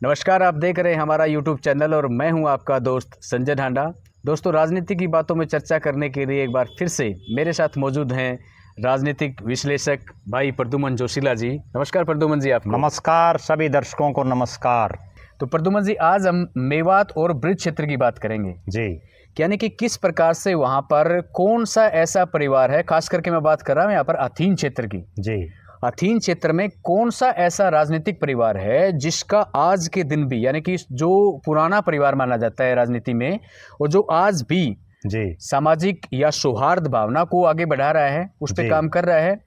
नमस्कार, आप देख रहे हैं हमारा यूट्यूब चैनल और मैं हूं आपका दोस्त संजय ढांडा। दोस्तों, राजनीति की बातों में चर्चा करने के लिए एक बार फिर से मेरे साथ मौजूद हैं राजनीतिक विश्लेषक भाई प्रद्युमन जोशीला जी। नमस्कार प्रद्युमन जी। आपको नमस्कार। सभी दर्शकों को नमस्कार। तो प्रद्युमन जी, आज हम मेवात और ब्रिज क्षेत्र की बात करेंगे जी। यानी कि किस प्रकार से वहाँ पर कौन सा ऐसा परिवार है, खास करके मैं बात कर रहा हूँ यहाँ पर अथीन क्षेत्र की। जी। अथीन क्षेत्र में कौन सा ऐसा राजनीतिक परिवार है जिसका आज के दिन भी, यानी कि जो पुराना परिवार माना जाता है राजनीति में, और जो आज भी जी सामाजिक या सौहार्द भावना को आगे बढ़ा रहा है, उस पर काम कर रहा है,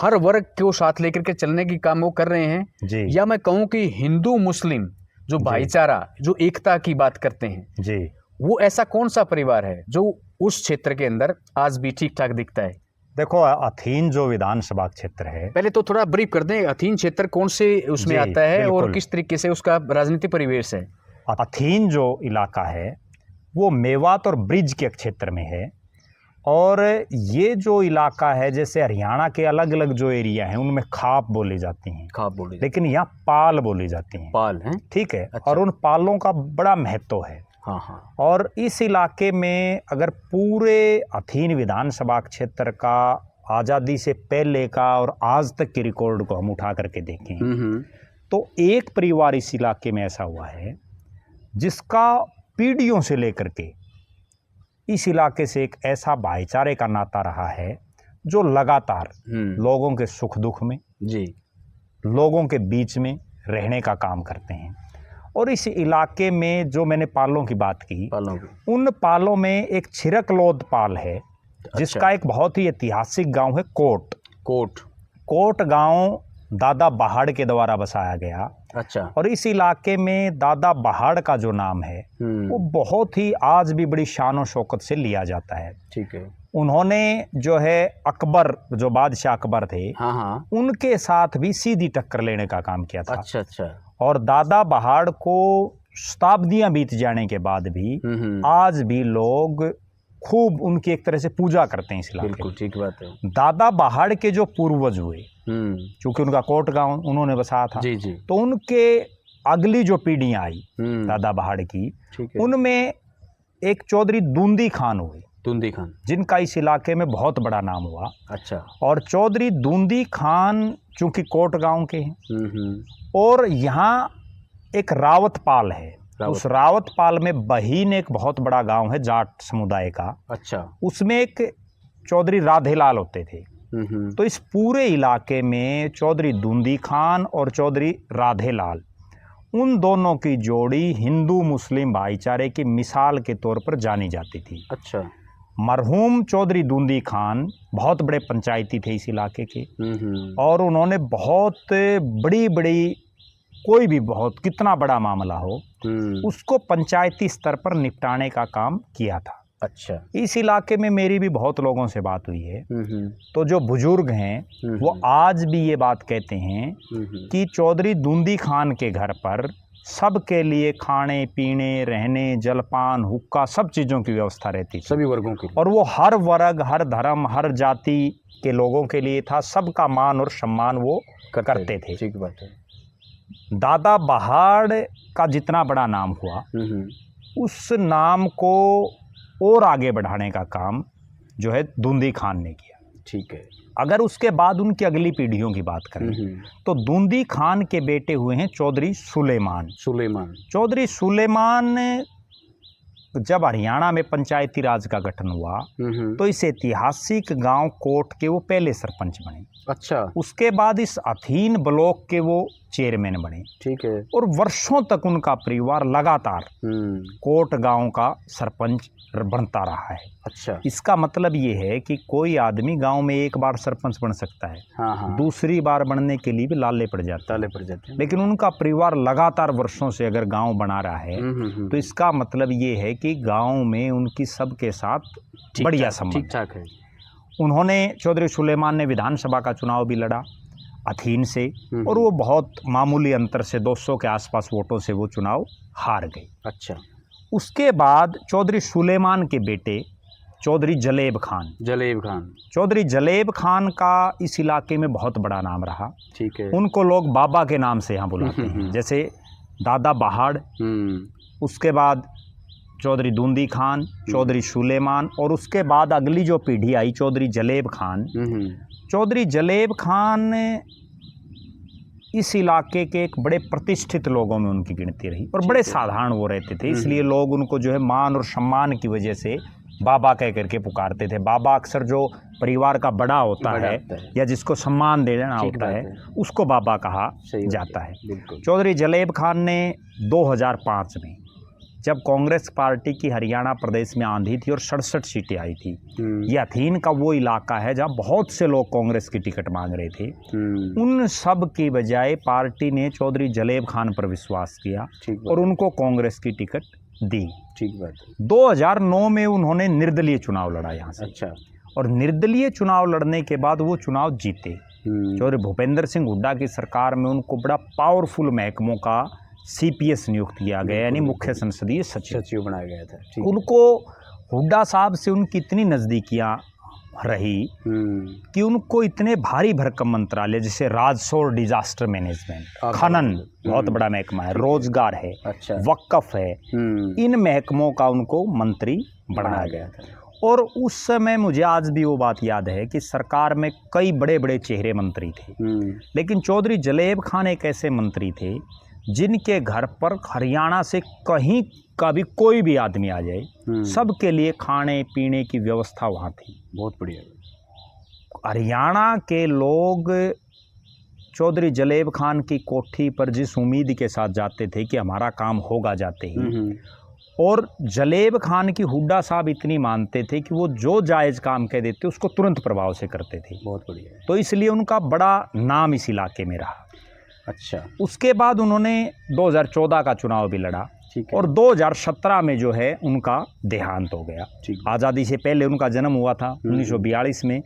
हर वर्ग को साथ लेकर के चलने की काम वो कर रहे हैं जी। या मैं कहूँ कि हिंदू मुस्लिम जो भाईचारा, जो एकता की बात करते हैं जी, वो ऐसा कौन सा परिवार है जो उस क्षेत्र के अंदर आज भी ठीक ठाक दिखता है? देखो, अथीन जो विधानसभा क्षेत्र है, पहले तो थोड़ा ब्रीफ कर दें, अथीन क्षेत्र कौन से उसमें आता है और किस तरीके से उसका राजनीतिक परिवेश है? अथीन जो इलाका है वो मेवात और ब्रिज के क्षेत्र में है। और ये जो इलाका है, जैसे हरियाणा के अलग अलग जो एरिया हैं उनमें खाप बोली जाती हैं, खाप बोली, लेकिन यहाँ पाल बोली जाती हैं। पाल हैं, ठीक है। अच्छा। और उन पालों का बड़ा महत्व है। हाँ हाँ। और इस इलाके में अगर पूरे अथीन विधानसभा क्षेत्र का आज़ादी से पहले का और आज तक के रिकॉर्ड को हम उठा करके देखें तो एक परिवार इस इलाके में ऐसा हुआ है जिसका पीढ़ियों से लेकर के इस इलाके से एक ऐसा भाईचारे का नाता रहा है जो लगातार लोगों के सुख दुख में जी लोगों के बीच में रहने का काम करते हैं। और इस इलाके में जो मैंने पालों की बात की, उन पालों में एक छिरकलोद पाल है। अच्छा। जिसका एक बहुत ही ऐतिहासिक गांव है कोट गांव दादा बहाड़ के द्वारा बसाया गया। अच्छा। और इस इलाके में दादा बहाड़ का जो नाम है वो बहुत ही आज भी बड़ी शान और शौकत से लिया जाता है। ठीक है। उन्होंने जो है अकबर, जो बादशाह अकबर थे, हाँ, उनके साथ भी सीधी टक्कर लेने का काम किया था। अच्छा अच्छा। और दादा बहाड़ को शताब्दियां बीत जाने के बाद भी आज भी लोग खूब उनकी एक तरह से पूजा करते हैं इस इलाके में। बिल्कुल ठीक बात है। दादा बहाड़ के जो पूर्वज हुए, चूंकि उनका कोट गांव उन्होंने बसाया था, जी, तो उनके अगली जो पीढ़ियां आई दादा बहाड़ की, उनमें एक चौधरी दूंदी खान हुए, जिनका इस इलाके में बहुत बड़ा नाम हुआ। अच्छा। और चौधरी दूंदी खान चूंकि कोट गांव के हैं, और यहाँ एक रावत पाल है। उस रावत पाल में बहीन एक बहुत बड़ा गांव है जाट समुदाय का। अच्छा। उसमें एक चौधरी राधेलाल होते थे। तो इस पूरे इलाके में चौधरी दूंदी खान और चौधरी राधेलाल, उन दोनों की जोड़ी हिंदू मुस्लिम भाईचारे की मिसाल के तौर पर जानी जाती थी। अच्छा। मरहूम चौधरी दूंदी खान बहुत बड़े पंचायती थे इस इलाके के, और उन्होंने बहुत बड़ी कोई भी बहुत कितना बड़ा मामला हो उसको पंचायती स्तर पर निपटाने का काम किया था। अच्छा। इस इलाके में मेरी भी बहुत लोगों से बात हुई है, तो जो बुजुर्ग हैं वो आज भी ये बात कहते हैं कि चौधरी दूंदी खान के घर पर सबके लिए खाने पीने रहने जलपान हुक्का सब चीज़ों की व्यवस्था रहती थी, सभी वर्गों की। और वो हर वर्ग हर धर्म हर जाति के लोगों के लिए था, सबका मान और सम्मान वो करते थे। ठीक बात है। दादा बहाड़ का जितना बड़ा नाम हुआ, उस नाम को और आगे बढ़ाने का काम जो है दूंदी खान ने किया। ठीक है। अगर उसके बाद उनकी अगली पीढ़ियों की बात करें तो दूंदी खान के बेटे हुए हैं चौधरी सुलेमान। चौधरी सुलेमान जब हरियाणा में पंचायती राज का गठन हुआ तो इस ऐतिहासिक गांव कोट के वो पहले सरपंच बने। अच्छा। उसके बाद इस अथीन ब्लॉक के वो चेयरमैन बने। ठीक है। और वर्षों तक उनका परिवार लगातार कोट गांव का सरपंच बनता रहा है। अच्छा। इसका मतलब ये है कि कोई आदमी गांव में एक बार सरपंच बन सकता है, हाँ। दूसरी बार बनने के लिए भी लाले पड़ जाते हैं, लेकिन उनका परिवार लगातार वर्षों से अगर गांव बना रहा है तो इसका मतलब ये है कि गांव में उनकी सबके साथ बढ़िया संबंध ठीक ठाक है। उन्होंने चौधरी सुलेमान ने विधानसभा का चुनाव भी लड़ा अथीन से, और वो बहुत मामूली अंतर से 200 के आसपास वोटों से वो चुनाव हार गए। अच्छा। उसके बाद चौधरी सुलेमान के बेटे चौधरी जलेब खान चौधरी जलेब खान का इस इलाके में बहुत बड़ा नाम रहा। ठीक है। उनको लोग बाबा के नाम से यहाँ बुलाते हैं। जैसे दादा बहाड़, उसके बाद चौधरी दूंदी खान, चौधरी सुलेमान, और उसके बाद अगली जो पीढ़ी आई चौधरी जलेब खान। चौधरी जलेब खान इस इलाके के एक बड़े प्रतिष्ठित लोगों में उनकी गिनती रही और बड़े साधारण वो रहते थे, इसलिए लोग उनको जो है मान और सम्मान की वजह से बाबा कह करके पुकारते थे। बाबा अक्सर जो परिवार का बड़ा होता है या जिसको सम्मान देना होता है उसको बाबा कहा जाता है। चौधरी जलेब खान ने 2005 में जब कांग्रेस पार्टी की हरियाणा प्रदेश में आंधी थी और 67 सीटें आई थी, ये अथीन का वो इलाका है जहाँ बहुत से लोग कांग्रेस की टिकट मांग रहे थे। उन सब की बजाय पार्टी ने चौधरी जलेब खान पर विश्वास किया और उनको कांग्रेस की टिकट दी। ठीक बात। 2009 में उन्होंने निर्दलीय चुनाव लड़ा यहाँ से। अच्छा। और निर्दलीय चुनाव लड़ने के बाद वो चुनाव जीते। चौधरी भूपेंद्र सिंह हुड्डा की सरकार में उनको बड़ा पावरफुल महकमों का CPS नियुक्त किया गया, यानी मुख्य संसदीय सचिव बनाया गया था। उनको हुड्डा साहब से उनकी इतनी नज़दीकियाँ रही कि उनको इतने भारी भरकम मंत्रालय जैसे राजस्व और डिजास्टर मैनेजमेंट, खनन बहुत बड़ा महकमा है, रोजगार है, वक्फ है, इन महकमों का उनको मंत्री बनाया गया था। और उस समय मुझे आज भी वो बात याद है कि सरकार में कई बड़े बड़े चेहरे मंत्री थे, लेकिन चौधरी जलेब खान एक ऐसे मंत्री थे जिनके घर पर हरियाणा से कहीं का भी कोई भी आदमी आ जाए, सबके लिए खाने पीने की व्यवस्था वहाँ थी। बहुत बढ़िया। हरियाणा के लोग चौधरी जलेब खान की कोठी पर जिस उम्मीद के साथ जाते थे कि हमारा काम होगा जाते ही, और जलेब खान की हुड्डा साहब इतनी मानते थे कि वो जो जायज़ काम कह देते उसको तुरंत प्रभाव से करते थे। बहुत बढ़िया। तो इसलिए उनका बड़ा नाम इस इलाके में रहा। अच्छा। उसके बाद उन्होंने 2014 का चुनाव भी लड़ा और 2017 में जो है उनका देहांत हो गया। आज़ादी से पहले उनका जन्म हुआ था 1942 में,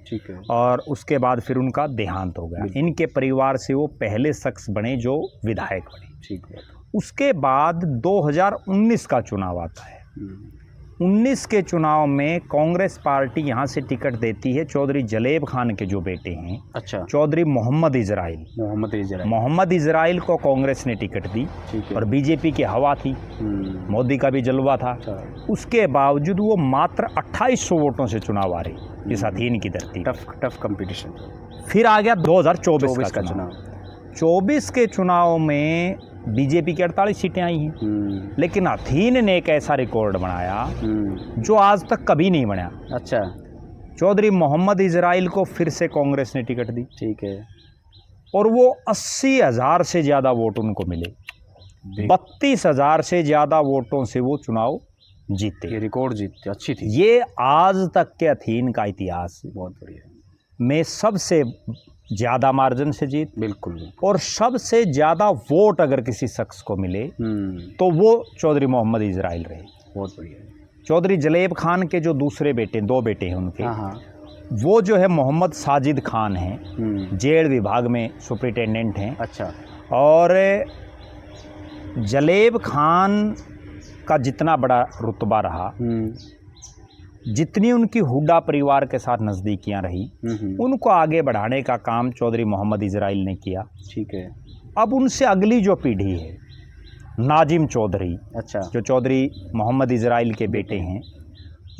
और उसके बाद फिर उनका देहांत हो गया। इनके परिवार से वो पहले शख्स बने जो विधायक बने। उसके बाद 2019 का चुनाव आता है। 19 के चुनाव में कांग्रेस पार्टी यहाँ से टिकट देती है चौधरी जलेब खान के जो बेटे हैं। अच्छा। चौधरी मोहम्मद इजराइल को कांग्रेस ने टिकट दी और बीजेपी की हवा थी, मोदी का भी जलवा था। उसके बावजूद वो मात्र 2800 वोटों से चुनाव आ रही इस अथीन की धरती। Tough competition. फिर आ गया 2024 का चुनाव। 24 के चुनाव में बीजेपी की 48 सीटें आई हैं, लेकिन अथीन ने एक ऐसा रिकॉर्ड बनाया जो आज तक कभी नहीं बना। अच्छा। चौधरी मोहम्मद इजराइल को फिर से कांग्रेस ने टिकट दी। ठीक है। और वो 80,000 से ज़्यादा वोट उनको मिले, 32,000 से ज़्यादा वोटों से वो चुनाव जीते। ये रिकॉर्ड जीते, अच्छी थी। ये आज तक के अथीन का इतिहास बहुत बढ़िया में सबसे ज़्यादा मार्जिन से जीत। बिल्कुल। और सबसे ज़्यादा वोट अगर किसी शख्स को मिले तो वो चौधरी मोहम्मद इजराइल रहे। बहुत बढ़िया। चौधरी जलेब खान के जो दूसरे बेटे, 2 बेटे हैं उनके, वो जो है मोहम्मद साजिद खान हैं, जेल विभाग में सुपरिटेंडेंट हैं। अच्छा। और जलेब खान का जितना बड़ा रुतबा रहा, जितनी उनकी हुड्डा परिवार के साथ नज़दीकियां रही, उनको आगे बढ़ाने का काम चौधरी मोहम्मद इजराइल ने किया। ठीक है। अब उनसे अगली जो पीढ़ी है, नाजिम चौधरी, अच्छा, जो चौधरी मोहम्मद इजराइल के बेटे हैं,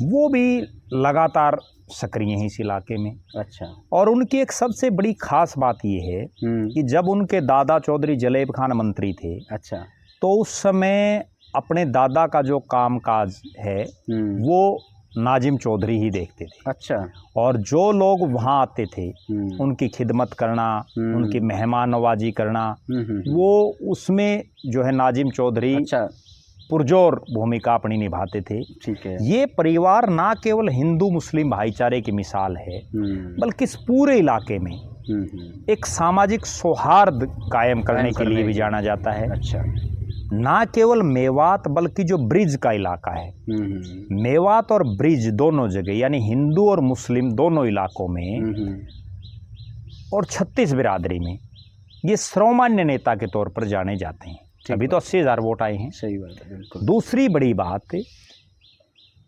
वो भी लगातार सक्रिय हैं इस इलाके में। अच्छा। और उनकी एक सबसे बड़ी खास बात ये है कि जब उनके दादा चौधरी जलेब खान मंत्री थे, अच्छा, तो उस समय अपने दादा का जो कामकाज है वो नाजिम चौधरी ही देखते थे। अच्छा। और जो लोग वहाँ आते थे उनकी खिदमत करना, उनकी मेहमान नवाजी करना, वो उसमें जो है नाजिम चौधरी अच्छा पुरजोर भूमिका अपनी निभाते थे। ठीक है। ये परिवार ना केवल हिंदू मुस्लिम भाईचारे की मिसाल है, बल्कि इस पूरे इलाके में एक सामाजिक सौहार्द कायम करने के लिए भी जाना जाता है। अच्छा। ना केवल मेवात बल्कि जो ब्रिज का इलाका है, मेवात और ब्रिज दोनों जगह, यानी हिंदू और मुस्लिम दोनों इलाकों में, और 36 बिरादरी में ये सर्वमान्य नेता के तौर पर जाने जाते हैं। अभी तो 80,000 वोट आए हैं। सही बात है, बिल्कुल। दूसरी बड़ी बात,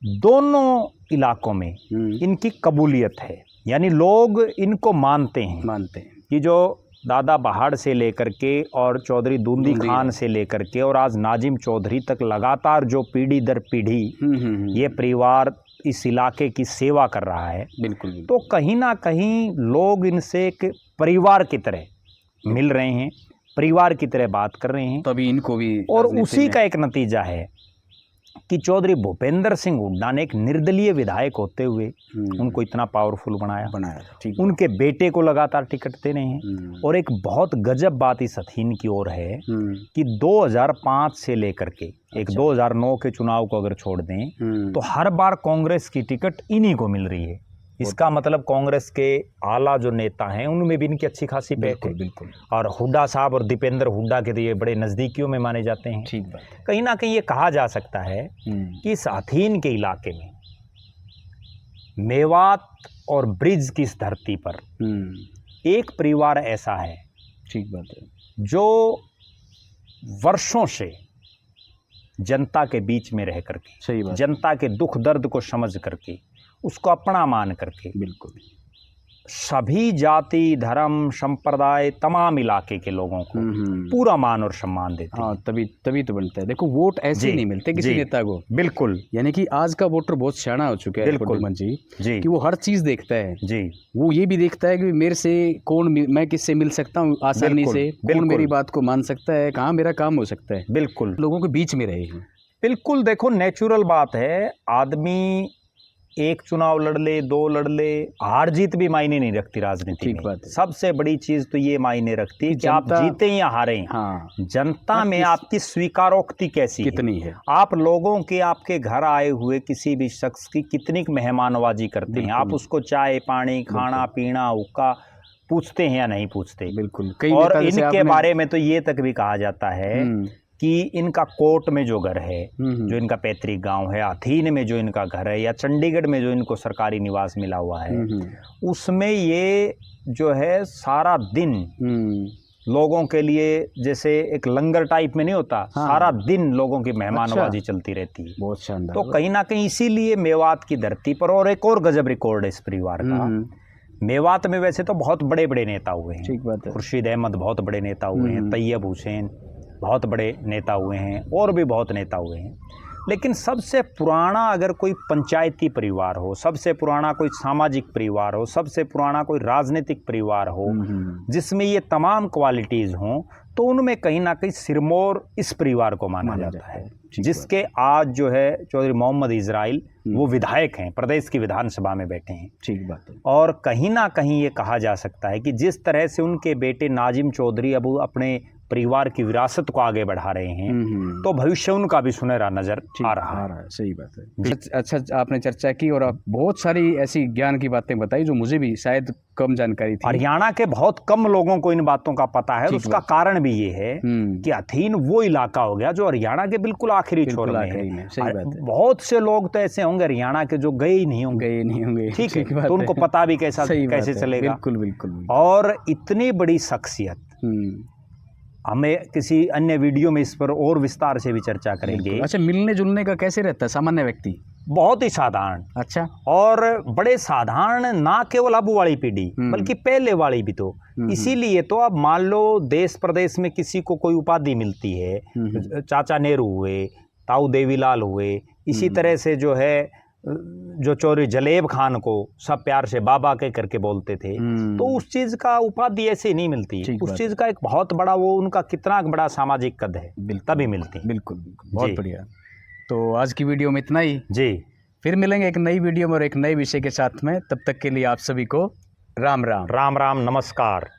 दोनों इलाकों में इनकी कबूलियत है, यानी लोग इनको मानते हैं कि जो दादा बहाड़ से लेकर के और चौधरी दूंदी खान से लेकर के और आज नाजिम चौधरी तक लगातार जो पीढ़ी दर पीढ़ी ये परिवार इस इलाके की सेवा कर रहा है, बिल्कुल, तो कहीं ना कहीं लोग इनसे एक परिवार की तरह मिल रहे हैं, परिवार की तरह बात कर रहे हैं। तभी इनको भी, और उसी का एक नतीजा है कि चौधरी भूपेंद्र सिंह हुड्डा ने एक निर्दलीय विधायक होते हुए उनको इतना पावरफुल बनाया। ठीक। उनके बेटे को लगातार टिकट दे रहे हैं। और एक बहुत गजब बात इस हथीन की ओर है कि 2005 से लेकर के एक 2009 के चुनाव को अगर छोड़ दें तो हर बार कांग्रेस की टिकट इन्हीं को मिल रही है। इसका मतलब कांग्रेस के आला जो नेता हैं उनमें भी इनकी अच्छी खासी पैठ है। बिल्कुल। और हुड्डा साहब और दीपेंद्र हुड्डा के तो ये बड़े नज़दीकियों में माने जाते हैं। ठीक बात है। कहीं ना कहीं ये कहा जा सकता है कि इस हथीन के इलाके में, मेवात और ब्रिज की इस धरती पर एक परिवार ऐसा है, ठीक बात है, जो वर्षों से जनता के बीच में रह करके, सही बात, जनता के दुख दर्द को समझ करके, उसको अपना मान करके, बिल्कुल सभी जाति धर्म संप्रदाय तमाम इलाके के लोगों को पूरा मान और सम्मान देते हैं। हाँ, तभी तो बनता है। देखो, वोट ऐसे नहीं मिलते किसी नेता को। बिल्कुल। यानी कि आज का वोटर बहुत सियाना हो चुका है प्रद्युमन जी कि वो हर चीज देखता है जी। वो ये भी देखता है कि मेरे से मैं किससे मिल सकता हूँ आसानी से, कौन मेरी बात को मान सकता है, कहाँ मेरा काम हो सकता है। बिल्कुल, लोगों के बीच में रहे हैं। बिल्कुल। देखो, नेचुरल बात है, आदमी एक चुनाव लड़ ले, दो लड़ ले, हार जीत भी मायने नहीं रखती राजनीति में। सबसे बड़ी चीज तो ये मायने रखती है कि आप जीते या हारे। हाँ, जनता में आपकी स्वीकारोक्ति कैसी कितनी है। आप लोगों के आपके घर आए हुए किसी भी शख्स की कितनी मेहमानवाजी करते हैं, आप उसको चाय पानी खाना पीना हुक्का पूछते हैं या नहीं पूछते। बिल्कुल। और इनके बारे में तो ये तक भी कहा जाता है कि इनका कोट में जो घर है, जो इनका पैतृक गांव है, हथीन में जो इनका घर है, या चंडीगढ़ में जो इनको सरकारी निवास मिला हुआ है, उसमें ये जो है सारा दिन लोगों के लिए जैसे एक लंगर टाइप में नहीं होता। हाँ। सारा दिन लोगों की मेहमानवाजी चलती रहती है। बहुत शानदार। तो कहीं ना कहीं इसीलिए मेवात की धरती पर, और एक और गजब रिकॉर्ड है इस परिवार का, मेवात में वैसे तो बहुत बड़े बड़े नेता हुए हैं। ठीक बात है। खुर्शीद अहमद बहुत बड़े नेता हुए हैं, तैयब हुसैन बहुत बड़े नेता हुए हैं, और भी बहुत नेता हुए हैं। लेकिन सबसे पुराना अगर कोई पंचायती परिवार हो, सबसे पुराना कोई सामाजिक परिवार हो, सबसे पुराना कोई राजनीतिक परिवार हो जिसमें ये तमाम क्वालिटीज़ हों, तो उनमें कहीं ना कहीं सिरमौर इस परिवार को माना जाता है, जिसके आज जो है चौधरी मोहम्मद इजराइल वो विधायक हैं, प्रदेश की विधानसभा में बैठे हैं। ठीक बात है। और कहीं ना कहीं ये कहा जा सकता है कि जिस तरह से उनके बेटे नाजिम चौधरी अब अपने परिवार की विरासत को आगे बढ़ा रहे हैं, तो भविष्य उनका भी सुनहरा नजर आ रहा है। सही बात है। अच्छा, आपने चर्चा की और आप बहुत सारी ऐसी ज्ञान की बातें बताई जो मुझे भी शायद कम जानकारी थी। हरियाणा के बहुत कम लोगों को इन बातों का पता है। उसका कारण भी ये है कि हथीन वो इलाका हो गया जो हरियाणा के बिल्कुल आखिरी छोर में है। बहुत से लोग तो ऐसे होंगे हरियाणा के जो गए ही नहीं होंगे। ठीक है, तो उनको पता भी कैसे चलेगा। बिल्कुल बिल्कुल। और इतनी बड़ी शख्सियत, हमें किसी अन्य वीडियो में इस पर और विस्तार से भी चर्चा करेंगे। अच्छा, मिलने जुलने का कैसे रहता है सामान्य व्यक्ति? बहुत ही साधारण। अच्छा। और बड़े साधारण, ना केवल अब वाली पीढ़ी बल्कि पहले वाली भी। तो इसीलिए तो अब मान लो देश प्रदेश में किसी को कोई उपाधि मिलती है, चाचा नेहरू हुए, ताऊ देवीलाल हुए, इसी तरह से जो है जो चौधरी जलेब खान को सब प्यार से बाबा के करके बोलते थे, तो उस चीज का उपाधि ऐसे नहीं मिलती। उस चीज का एक बहुत बड़ा वो उनका कितना बड़ा सामाजिक कद है, तभी मिलती। बिल्कुल, बहुत बढ़िया। तो आज की वीडियो में इतना ही जी। फिर मिलेंगे एक नई वीडियो में और एक नए विषय के साथ में। तब तक के लिए आप सभी को राम राम। राम राम, नमस्कार।